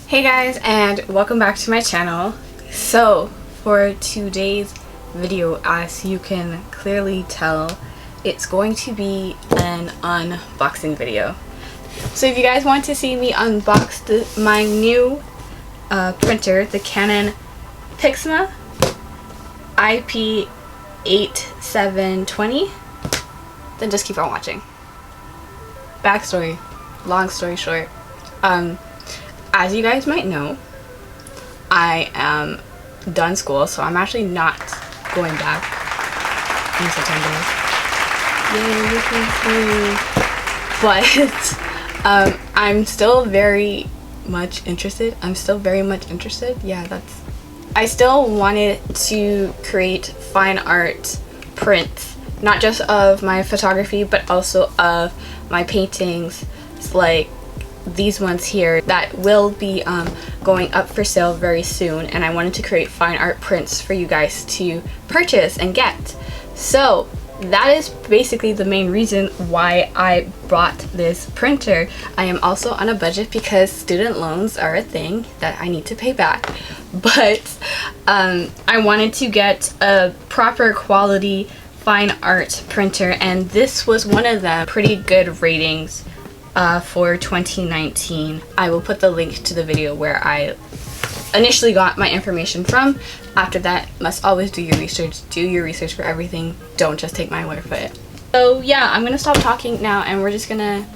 Hey guys, and welcome back to my channel. So for today's video, as you can clearly tell, it's going to be an unboxing video. So if you guys want to see me unbox my new printer, the Canon PIXMA ip8720, then just keep on watching. Backstory, long story short, as you guys might know, I am done school, so I'm actually not going back in September. Yay, you can see. But I'm still very much interested. Yeah, I still wanted to create fine art prints, not just of my photography, but also of my paintings, like these ones here that will be going up for sale very soon, and I wanted to create fine art prints for you guys to purchase and get. So that is basically the main reason why I bought this printer. I am also on a budget because student loans are a thing that I need to pay back, but I wanted to get a proper quality fine art printer, and this was one of them. Pretty good ratings for 2019. I will put the link to the video where I initially got my information from. After that, must always do your research. Do your research for everything. Don't just take my word for it. So yeah, I'm gonna stop talking now and we're just gonna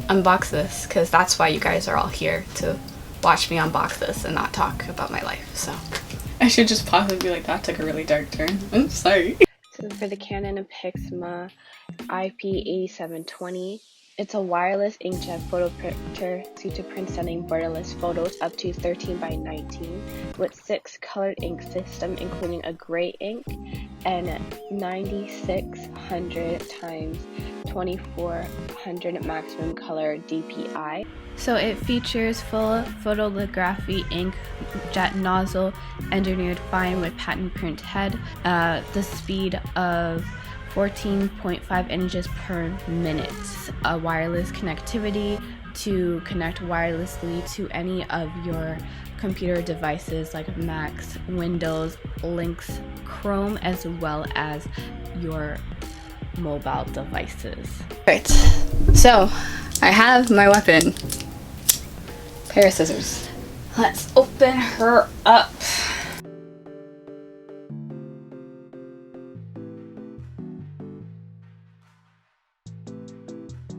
unbox this, because that's why you guys are all here, to watch me unbox this and not talk about my life. So I should just pause and be like, that took a really dark turn. I'm sorry. So for the Canon PIXMA ip8720, it's a wireless inkjet photo printer suited to print stunning borderless photos up to 13 by 19 with 6 colored ink system, including a gray ink and 9600 times 2400 maximum color DPI. So it features full photolithography inkjet nozzle, engineered fine with patent print head, the speed of 14.5 inches per minute, a wireless connectivity to connect wirelessly to any of your computer devices like Macs, Windows, Linux, Chrome, as well as your mobile devices. Right, so I have my weapon, pair of scissors. Let's open her up.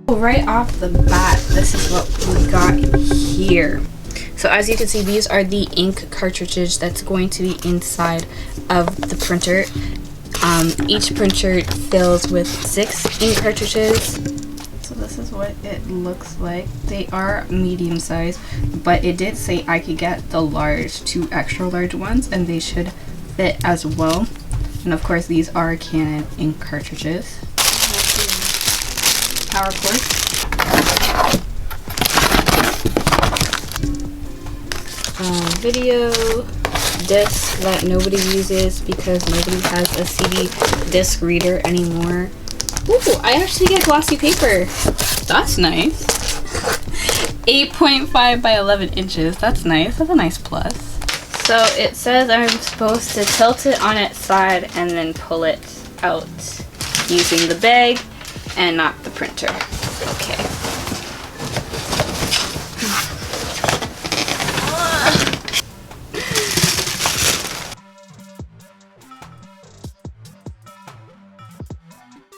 Right off the bat, this is what we got here. So as you can see, these are the ink cartridges that's going to be inside of the printer. Each printer fills with 6 ink cartridges. So this is what it looks like. They are medium size, but it did say I could get the large, 2 extra large ones, and they should fit as well. And of course, these are Canon ink cartridges. Power cord. Video disc that nobody uses because nobody has a CD disc reader anymore. Ooh, I actually get glossy paper. That's nice. 8.5 by 11 inches. That's nice. That's a nice plus. So it says I'm supposed to tilt it on its side and then pull it out using the bag and not the printer. Okay.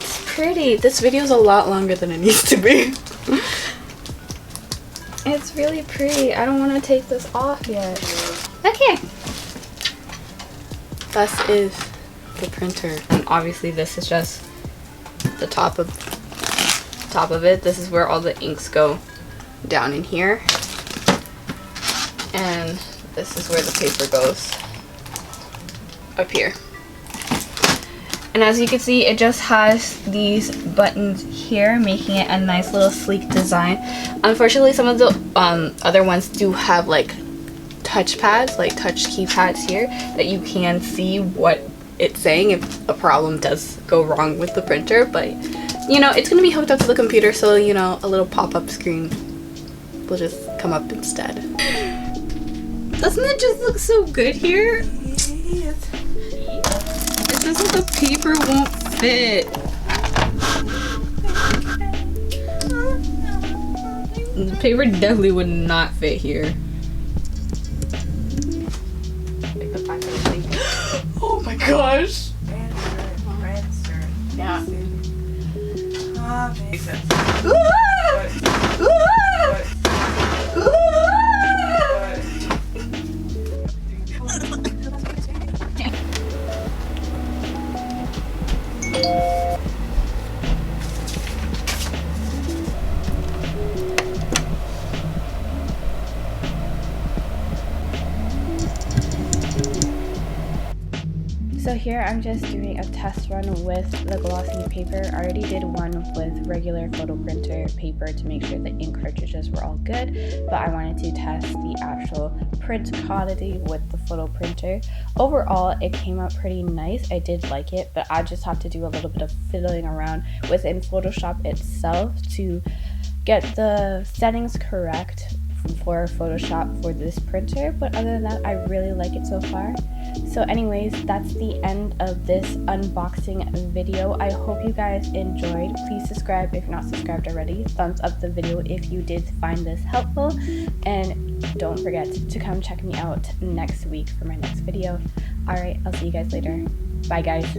It's pretty. This video is a lot longer than it needs to be. It's really pretty. I don't want to take this off yet. Okay. This is the printer, and obviously this is just the top of it. This is where all the inks go down in here, and this is where the paper goes up here. And as you can see, it just has these buttons here, making it a nice little sleek design. Unfortunately, some of the other ones do have like touch pads, like touch keypads here, that you can see what it's saying if a problem does go wrong with the printer. But you know, it's gonna be hooked up to the computer, so you know, a little pop-up screen will just come up instead. Doesn't it just look so good here? It's just that the paper won't fit. The paper definitely would not fit here. Like the fact that it's like, oh my gosh! Red shirt. Yeah. Makes sense. So here I'm just doing a test run with the glossy paper. I already did one with regular photo printer paper to make sure the ink cartridges were all good, but I wanted to test the actual print quality with the photo printer. Overall, it came out pretty nice. I did like it, but I just have to do a little bit of fiddling around within Photoshop itself to get the settings correct for Photoshop for this printer, but other than that, I really like it so far. So anyways, that's the end of this unboxing video. I hope you guys enjoyed. Please subscribe if you're not subscribed already. Thumbs up the video if you did find this helpful, and don't forget to come check me out next week for my next video. Alright, I'll see you guys later. Bye guys.